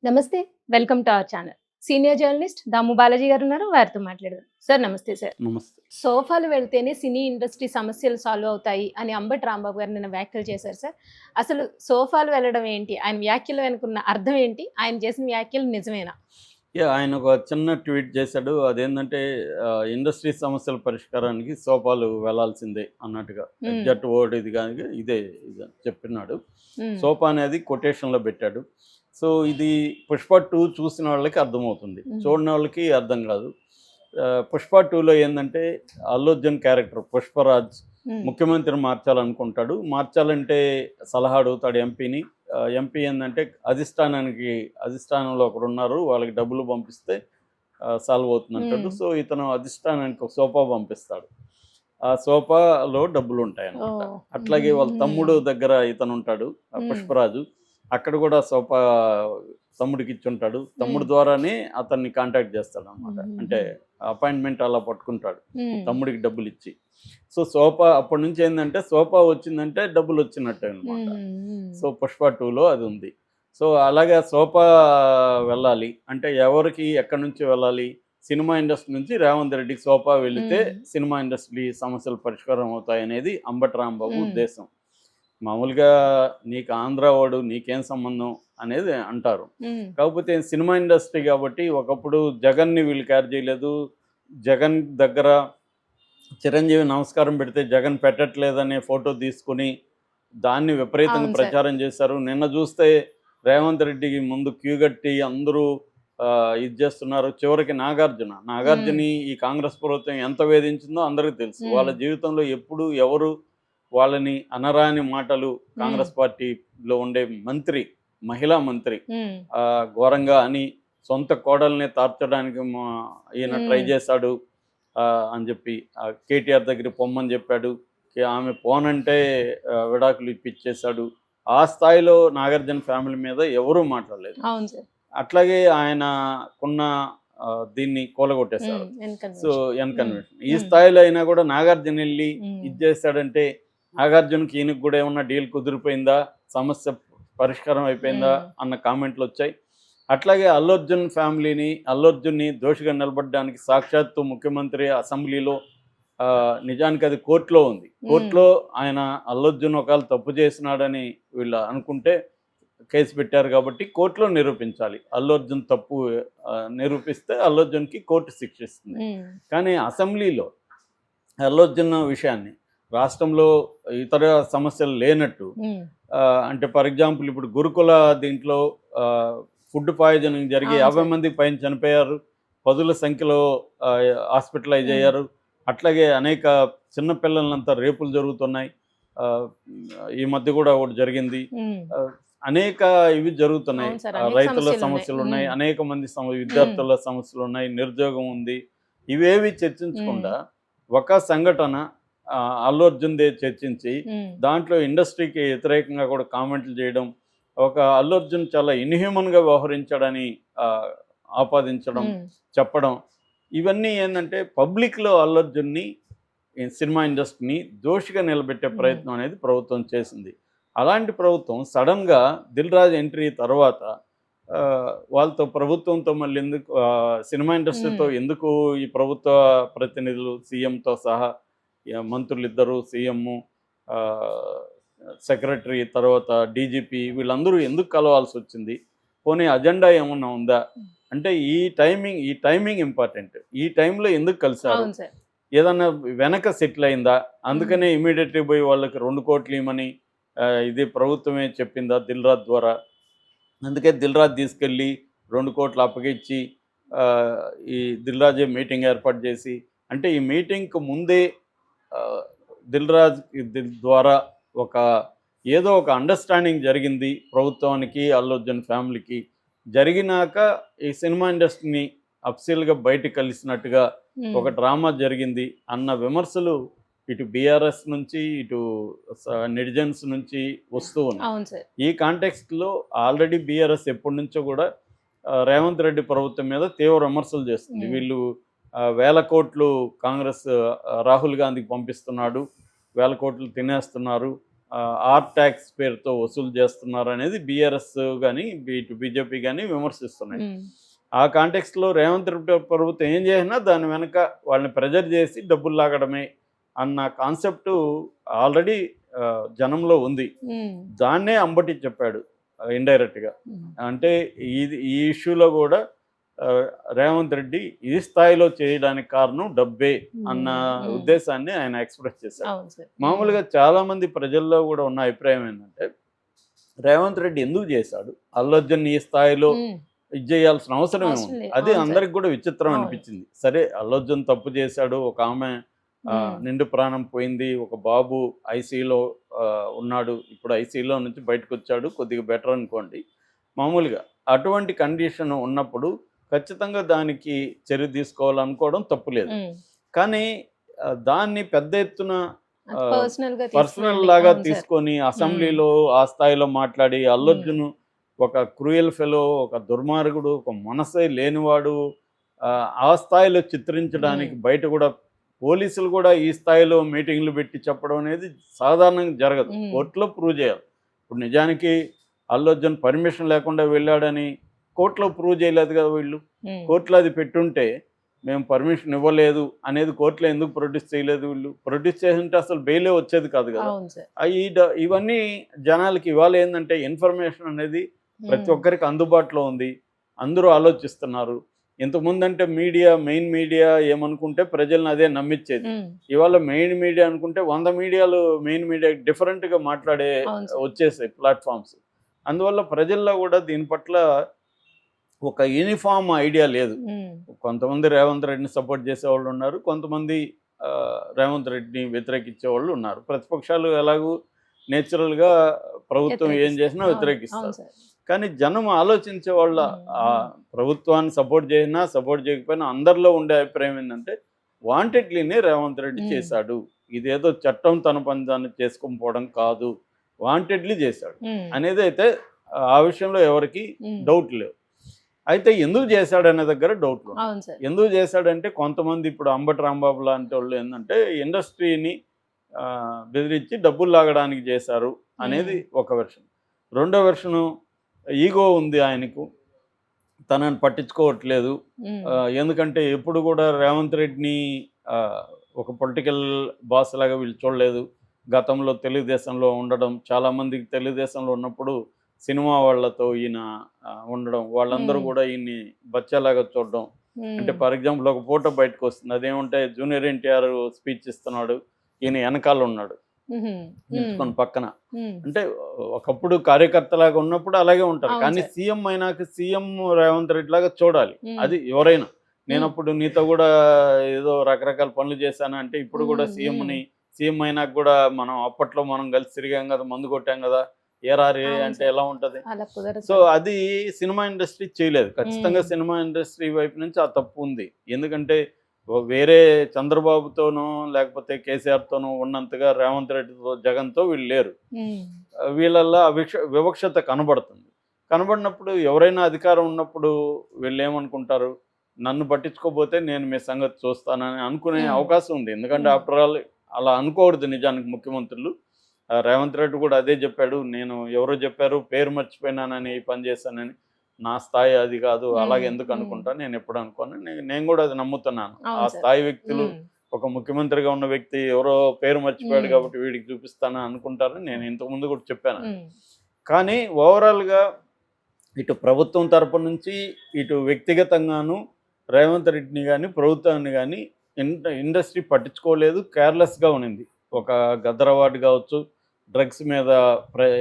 నమస్తే. Welcome to our channel. Senior journalist Damu Balaji గారు ఉన్నారు. వారితో మాట్లాడదాం. సార్ నమస్తే సార్. నమస్తే. సోఫాలు వెళ్తేనే సినీ ఇండస్ట్రీ సమస్యలు సాల్వ్ అవుతాయి అని అంబటి రాంబాబు గారు నిన్న వ్యాఖ్యలు చేశారు సార్. అసలు సోఫాలు వెళ్ళడం ఏంటి? ఆయన వ్యాఖ్యల వెనుకున్న అర్థం ఏంటి? ఆయన చేసిన వ్యాఖ్యలు నిజమేనా? ఆయన ఒక చిన్న ట్వీట్ చేశాడు. అదేంటంటే ఇండస్ట్రీ సమస్యల పరిష్కారానికి సోపాలు వెళ్ళాల్సిందే అన్నట్టుగా. ఎగ్జాక్ట్ వర్డ్ ఇది కానీ ఇదే చెప్పినాడు. సోపా అనేది కొటేషన్లో పెట్టాడు. సో ఇది పుష్ప 2 చూసిన వాళ్ళకి అర్థమవుతుంది, చూడని వాళ్ళకి అర్థం కాదు. పుష్ప 2లో ఏంటంటే అల్లు అర్జున్ క్యారెక్టర్ పుష్పరాజ్ ముఖ్యమంత్రిని మార్చాలనుకుంటాడు. మార్చాలంటే సలహా అడుగుతాడు ఎంపీని. ఎంపీ ఏంటంటే అధిష్టానంలో ఒకరు ఉన్నారు, వాళ్ళకి డబ్బులు పంపిస్తే సాల్వ్ అవుతుంది అంటాడు. సో ఇతను అధిష్టానానికి ఒక సోఫా పంపిస్తాడు. ఆ సోఫాలో డబ్బులు ఉంటాయి అన్నమాట. అట్లాగే వాళ్ళ తమ్ముడు దగ్గర ఇతను ఉంటాడు పుష్పరాజు, అక్కడ కూడా సోఫా తమ్ముడికి ఇచ్చి ఉంటాడు. తమ్ముడు ద్వారానే అతన్ని కాంటాక్ట్ చేస్తాడు అనమాట. అంటే అపాయింట్మెంట్ అలా పట్టుకుంటాడు తమ్ముడికి డబ్బులు ఇచ్చి. సో సోఫా అప్పటి నుంచి ఏంటంటే సోఫా వచ్చిందంటే డబ్బులు వచ్చినట్టే అనమాట. సో పుష్ప 2లో అది ఉంది. సో అలాగే సోఫా వెళ్ళాలి అంటే ఎవరికి ఎక్కడి నుంచి వెళ్ళాలి? సినిమా ఇండస్ట్రీ నుంచి రేవంత్ రెడ్డికి సోఫా వెళితే సినిమా ఇండస్ట్రీ సమస్యలు పరిష్కారం అవుతాయి అనేది అంబటి రాంబాబు ఉద్దేశం. మామూలుగా నీకు ఆంధ్ర వాడు నీకేం సంబంధం అనేది అంటారు. కాకపోతే సినిమా ఇండస్ట్రీ కాబట్టి ఒకప్పుడు జగన్ని వీళ్ళు క్యారీ చేయలేదు. జగన్ దగ్గర చిరంజీవి నమస్కారం పెడితే జగన్ పెట్టట్లేదనే ఫోటో తీసుకుని దాన్ని విపరీతంగా ప్రచారం చేశారు. నిన్న చూస్తే రేవంత్ రెడ్డికి ముందు క్యూ కట్టి అందరూ ఇది చేస్తున్నారు. చివరికి నాగార్జుని ఈ కాంగ్రెస్ ప్రభుత్వం ఎంత వేధించిందో అందరికీ తెలుసు. వాళ్ళ జీవితంలో ఎప్పుడు ఎవరు వాళ్ళని అనరాని మాటలు కాంగ్రెస్ పార్టీలో ఉండే మహిళా మంత్రి ఘోరంగా అని సొంత కోడల్ని తార్చడానికి ఈయన ట్రై చేశాడు అని చెప్పి కేటీఆర్ దగ్గర పొమ్మని చెప్పాడు. ఆమె పోనంటే విడాకులు ఇప్పించేశాడు. ఆ స్థాయిలో నాగార్జున ఫ్యామిలీ మీద ఎవరూ మాట్లాడలేదు. అట్లాగే ఆయనకున్న దీన్ని కూలగొట్టేశారు. సో ఎన్కన్వెన్షన్ ఈ స్థాయిలో అయినా కూడా నాగార్జున వెళ్ళి ఇది చేశాడంటే నాగార్జునకి ఈయనకి కూడా ఏమన్నా డీల్ కుదిరిపోయిందా, సమస్య పరిష్కారం అయిపోయిందా అన్న కామెంట్లు వచ్చాయి. అట్లాగే అల్లు అర్జున్ని దోషిగా నిలబడడానికి సాక్షాత్తు ముఖ్యమంత్రి అసెంబ్లీలో నిజానికి అది కోర్టులో ఉంది. కోర్టులో ఆయన అల్లు అర్జున్ ఒకవేళ తప్పు చేసినాడని వీళ్ళు అనుకుంటే కేసు పెట్టారు కాబట్టి కోర్టులో నిరూపించాలి. అల్లు అర్జున్ తప్పు నిరూపిస్తే అల్లు అర్జున్కి కోర్టు శిక్షిస్తుంది. కానీ అసెంబ్లీలో అల్లు అర్జున్ విషయాన్ని రాష్ట్రంలో ఇతర సమస్యలు లేనట్టు అంటే ఫర్ ఎగ్జాంపుల్ ఇప్పుడు గురుకుల దీంట్లో ఫుడ్ పాయిజనింగ్ జరిగి 50 మంది పైన చనిపోయారు, పదుల సంఖ్యలో హాస్పిటలైజ్ అయ్యారు. అట్లాగే అనేక చిన్నపిల్లలంతా రేపులు జరుగుతున్నాయి. ఈ మధ్య కూడా ఒకటి జరిగింది. అనేక ఇవి జరుగుతున్నాయి. రైతుల సమస్యలు ఉన్నాయి, అనేక మంది విద్యార్థుల సమస్యలు ఉన్నాయి, నిరుద్యోగం ఉంది. ఇవేవి చర్చించకుండా ఒక సంఘటన అల్లు అర్జున్దే చర్చించి దాంట్లో ఇండస్ట్రీకి వ్యతిరేకంగా కూడా కామెంట్లు చేయడం, ఒక అల్లు అర్జున్ చాలా ఇన్హ్యూమన్గా వ్యవహరించాడని ఆపాదించడం, చెప్పడం, ఇవన్నీ ఏంటంటే పబ్లిక్లో అల్లు అర్జున్ని సినిమా ఇండస్ట్రీని దోషిగా నిలబెట్టే ప్రయత్నం అనేది ప్రభుత్వం చేసింది. అలాంటి ప్రభుత్వం సడన్గా దిల్ రాజు ఎంట్రీ తర్వాత వాళ్ళతో ప్రభుత్వంతో మళ్ళీ ఎందుకు సినిమా ఇండస్ట్రీతో ఎందుకు ఈ ప్రభుత్వ ప్రతినిధులు సీఎంతో సహా మంత్రులు ఇద్దరు, సీఎం, సెక్రటరీ, తర్వాత డీజీపీ వీళ్ళందరూ ఎందుకు కలవాల్సి వచ్చింది? పోనీ అజెండా ఏమన్నా ఉందా అంటే ఈ టైమింగ్ ఇంపార్టెంట్. ఈ టైంలో ఎందుకు కలిసారు? ఏదన్నా వెనక సెటిల్ అయిందా? అందుకనే ఇమీడియట్లీ పోయి వాళ్ళకి 2 కోట్లు ఇవ్వమని ఇది ప్రభుత్వమే చెప్పిందా దిల్ రాజు ద్వారా? అందుకే దిల్ రాజు తీసుకెళ్ళి 2 కోట్లు అప్పగించి ఈ దిల్ రాజే మీటింగ్ ఏర్పాటు చేసి, అంటే ఈ మీటింగ్కి ముందే దిల్ రాజు ద్వారా ఏదో ఒక అండర్స్టాండింగ్ జరిగింది ప్రభుత్వానికి, అల్లు అర్జున్ ఫ్యామిలీకి. జరిగినాక ఈ సినిమా ఇండస్ట్రీని అఫ్సీల్గా బయటకు కలిసినట్టుగా ఒక డ్రామా జరిగింది అన్న విమర్శలు ఇటు బీఆర్ఎస్ నుంచి ఇటు నెటిజన్స్ నుంచి వస్తూ ఉన్నాయి. ఈ కాంటెక్స్ట్లో ఆల్రెడీ బీఆర్ఎస్ ఎప్పటి నుంచో కూడా రేవంత్ రెడ్డి ప్రభుత్వం మీద తీవ్ర విమర్శలు చేస్తుంది. వీళ్ళు 1000 కోట్లు కాంగ్రెస్ రాహుల్ గాంధీకి పంపిస్తున్నాడు, 1000 కోట్లు తినేస్తున్నారు ఆర్ ట్యాక్స్ పేరుతో వసూలు చేస్తున్నారు అనేది బీఆర్ఎస్ కానీ బీజేపీ కానీ విమర్శిస్తున్నాయి. ఆ కాంటెక్స్ట్లో రేవంత్ రెడ్డి ప్రభుత్వం ఏం చేసినా దాని వెనక వాళ్ళని ప్రెజర్ చేసి డబ్బులు లాగడమే అన్న కాన్సెప్ట్ ఆల్రెడీ జనంలో ఉంది. దాన్నే అంబటి చెప్పాడు ఇండైరెక్ట్గా. అంటే ఈ ఇష్యూలో కూడా రేవంత్ రెడ్డి ఈ స్థాయిలో చేయడానికి కారణం డబ్బే అన్న ఉద్దేశాన్ని ఆయన ఎక్స్ప్రెస్ చేశారు. మామూలుగా చాలామంది ప్రజల్లో కూడా ఉన్న అభిప్రాయం ఏంటంటే రేవంత్ రెడ్డి ఎందుకు చేశాడు, అల్లు అర్జున్ ఈ స్థాయిలో ఇది చేయాల్సిన అవసరం ఏముంది, అది అందరికి కూడా విచిత్రం అనిపించింది. సరే అల్లు అర్జున్ తప్పు చేశాడు, ఒక ఆమె నిండు ప్రాణం పోయింది, ఒక బాబు ఐసీయూలో ఉన్నాడు, ఇప్పుడు ఐసీయూలో నుంచి బయటకు వచ్చాడు, కొద్దిగా బెటర్ అనుకోండి. మామూలుగా అటువంటి కండిషన్ ఉన్నప్పుడు ఖచ్చితంగా దానికి చర్య తీసుకోవాలనుకోవడం తప్పులేదు. కానీ దాన్ని పెద్ద ఎత్తున పర్సనల్ లాగా తీసుకొని అసెంబ్లీలో ఆ స్థాయిలో మాట్లాడి అల్లు అర్జున్ ఒక క్రూయల్ ఫెలో, ఒక దుర్మార్గుడు, ఒక మనసే లేనివాడు ఆ స్థాయిలో చిత్రించడానికి బయట కూడా పోలీసులు కూడా ఈ స్థాయిలో మీటింగ్లు పెట్టి చెప్పడం అనేది సాధారణంగా జరగదు. కోర్టులో ప్రూవ్ చేయాలి. ఇప్పుడు నిజానికి అల్లు అర్జున్ పర్మిషన్ లేకుండా వెళ్ళాడని కోర్టులో ప్రూవ్ చేయలేదు కదా వీళ్ళు. కోర్టులో అది పెట్టుంటే మేము పర్మిషన్ ఇవ్వలేదు అనేది కోర్టులో ఎందుకు ప్రొడ్యూస్ చేయలేదు వీళ్ళు? ప్రొడ్యూస్ చేస్తుంటే అసలు బెయిలే వచ్చేది కాదు కదా. ఇవన్నీ జనాలకి ఇవాళ ఏంటంటే ఇన్ఫర్మేషన్ అనేది ప్రతి ఒక్కరికి అందుబాటులో ఉంది, అందరూ ఆలోచిస్తున్నారు. ఇంతకుముందు అంటే మెయిన్ మీడియా ఏమనుకుంటే ప్రజలను అదే నమ్మించేది. ఇవాళ మెయిన్ మీడియా అనుకుంటే 100 మీడియాలు మెయిన్ మీడియా డిఫరెంట్గా మాట్లాడే వచ్చేసాయి ప్లాట్ఫామ్స్. అందువల్ల ప్రజల్లో కూడా దీని పట్ల ఒక యూనిఫామ్ ఐడియా లేదు. కొంతమంది రేవంత్ రెడ్డిని సపోర్ట్ చేసేవాళ్ళు ఉన్నారు, కొంతమంది రేవంత్ రెడ్డిని వ్యతిరేకించే వాళ్ళు ఉన్నారు. ప్రతిపక్షాలు ఎలాగూ నేచురల్గా ప్రభుత్వం ఏం చేసినా వ్యతిరేకిస్తారు. కానీ జనం ఆలోచించే వాళ్ళ ప్రభుత్వాన్ని సపోర్ట్ చేసినా సపోర్ట్ చేయకపోయినా అందరిలో ఉండే అభిప్రాయం ఏంటంటే వాంటెడ్లీనే రేవంత్ రెడ్డి చేశాడు, ఇదేదో చట్టం తన పని దాన్ని చేసుకొని పోవడం కాదు, వాంటెడ్లీ చేశాడు అనేది అయితే ఆ విషయంలో ఎవరికి డౌట్ లేవు. అయితే ఎందుకు చేశాడు అనే దగ్గర డౌట్లు. ఎందుకు చేశాడంటే కొంతమంది ఇప్పుడు అంబటి రాంబాబు లాంటి వాళ్ళు ఏంటంటే ఇండస్ట్రీని బెదిరించి డబ్బులు లాగడానికి చేశారు అనేది ఒక వెర్షన్. రెండో వెర్షను ఈగో ఉంది ఆయనకు, తనని పట్టించుకోవట్లేదు. ఎందుకంటే ఎప్పుడు కూడా రేవంత్ రెడ్డిని ఒక పొలిటికల్ బాస్ లాగా వీళ్ళు చూడలేదు. గతంలో తెలుగుదేశంలో ఉండడం, చాలామందికి తెలుగుదేశంలో ఉన్నప్పుడు సినిమా వాళ్ళతో ఈయన ఉండడం, వాళ్ళందరూ కూడా ఈయన్ని బచ్చాలాగా చూడడం. అంటే ఫర్ ఎగ్జాంపుల్ ఒక ఫోటో బయటకు వస్తుంది, అదేమంటే జూనియర్ ఎన్టీఆర్ స్పీచ్ ఇస్తున్నాడు, ఈయన వెనకాల ఉన్నాడు నిల్చుకొని పక్కన. అంటే ఒకప్పుడు కార్యకర్తలాగా ఉన్నప్పుడు అలాగే ఉంటారు, కానీ సీఎం అయినాక సీఎం రేవంత్ రెడ్డి లాగా చూడాలి. అది ఎవరైనా, నేను అప్పుడు నీతో కూడా ఏదో రకరకాల పనులు చేశాను అంటే ఇప్పుడు కూడా సీఎం అయినాక కూడా మనం అప్పట్లో మనం కలిసి తిరిగాం కదా, మందు కొట్టాం కదా, ఏరారే అంటే ఎలా ఉంటది? సో అది సినిమా ఇండస్ట్రీ చేయలేదు. ఖచ్చితంగా సినిమా ఇండస్ట్రీ వైపు నుంచి ఆ తప్పు ఉంది. ఎందుకంటే వేరే చంద్రబాబుతోనో లేకపోతే కేసీఆర్తోనో ఉన్నంతగా రేవంత్ రెడ్డితో జగన్తో వీళ్ళు లేరు. వీళ్ళల్లో వివక్షత కనబడినప్పుడు ఎవరైనా అధికారం ఉన్నప్పుడు వీళ్ళు ఏమనుకుంటారు, నన్ను పట్టించుకోకపోతే నేను మీ సంగతి చూస్తానని అనుకునే అవకాశం ఉంది. ఎందుకంటే ఆఫ్టర్ ఆల్ అలా అనుకోకూడదు నిజానికి ముఖ్యమంత్రులు. రేవంత్ రెడ్డి కూడా అదే చెప్పాడు, నేను ఎవరో చెప్పారు పేరు మర్చిపోయినానని ఈ పని చేశానని, నా స్థాయి అది కాదు, అలాగే ఎందుకు అనుకుంటాను, నేను ఎప్పుడు అనుకోను, నేను కూడా అది నమ్ముతున్నాను. ఆ స్థాయి వ్యక్తులు ఒక ముఖ్యమంత్రిగా ఉన్న వ్యక్తి ఎవరో పేరు మర్చిపోయాడు కాబట్టి వీడికి చూపిస్తానని అనుకుంటారని నేను ఇంతకుముందు కూడా చెప్పాను. కానీ ఓవరాల్గా ఇటు ప్రభుత్వం తరపు నుంచి ఇటు వ్యక్తిగతంగాను రేవంత్ రెడ్డిని కానీ ప్రభుత్వాన్ని కానీ ఇండస్ట్రీ పట్టించుకోలేదు, కేర్లెస్గా ఉన్నింది. ఒక గద్దర్ అవార్డు కావచ్చు, డ్రగ్స్ మీద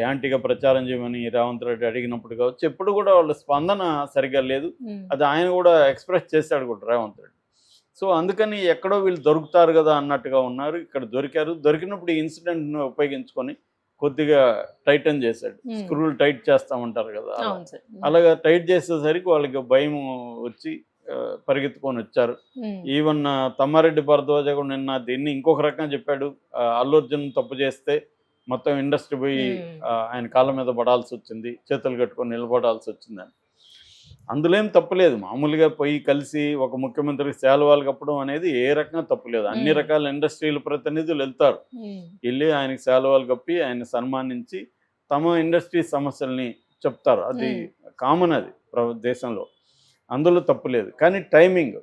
యాంటీగా ప్రచారం చేయమని రేవంత్ రెడ్డి అడిగినప్పుడు కావచ్చు, ఎప్పుడు కూడా వాళ్ళ స్పందన సరిగ్గా లేదు. అది ఆయన కూడా ఎక్స్ప్రెస్ చేశాడు కూడా రేవంత్ రెడ్డి. సో అందుకని ఎక్కడో వీళ్ళు దొరుకుతారు కదా అన్నట్టుగా ఉన్నారు. ఇక్కడ దొరికినప్పుడు ఈ ఇన్సిడెంట్ను ఉపయోగించుకొని కొద్దిగా టైటన్ చేశాడు. స్క్రూలు టైట్ చేస్తామంటారు కదా, అలాగా టైట్ చేసేసరికి వాళ్ళకి భయం వచ్చి పరిగెత్తుకొని వచ్చారు. ఈవెన్ తమ్మారెడ్డి భరద్వాజ కూడా నిన్న దీన్ని ఇంకొక రకంగా చెప్పాడు, అల్లు అర్జున్ తప్పు చేస్తే మొత్తం ఇండస్ట్రీ పోయి ఆయన కాళ్ళ మీద పడాల్సి వచ్చింది, చేతులు కట్టుకొని నిలబడాల్సి వచ్చిందని. అందులో ఏం తప్పులేదు. మామూలుగా పోయి కలిసి ఒక ముఖ్యమంత్రికి శాలువాలు కప్పడం అనేది ఏ రకంగా తప్పులేదు. అన్ని రకాల ఇండస్ట్రీల ప్రతినిధులు వెళ్తారు. వెళ్ళి ఆయనకి శాలువాలు కప్పి ఆయన సన్మానించి తమ ఇండస్ట్రీ సమస్యల్ని చెప్తారు. అది కామన్, అది దేశంలో. అందులో తప్పులేదు. కానీ టైమింగ్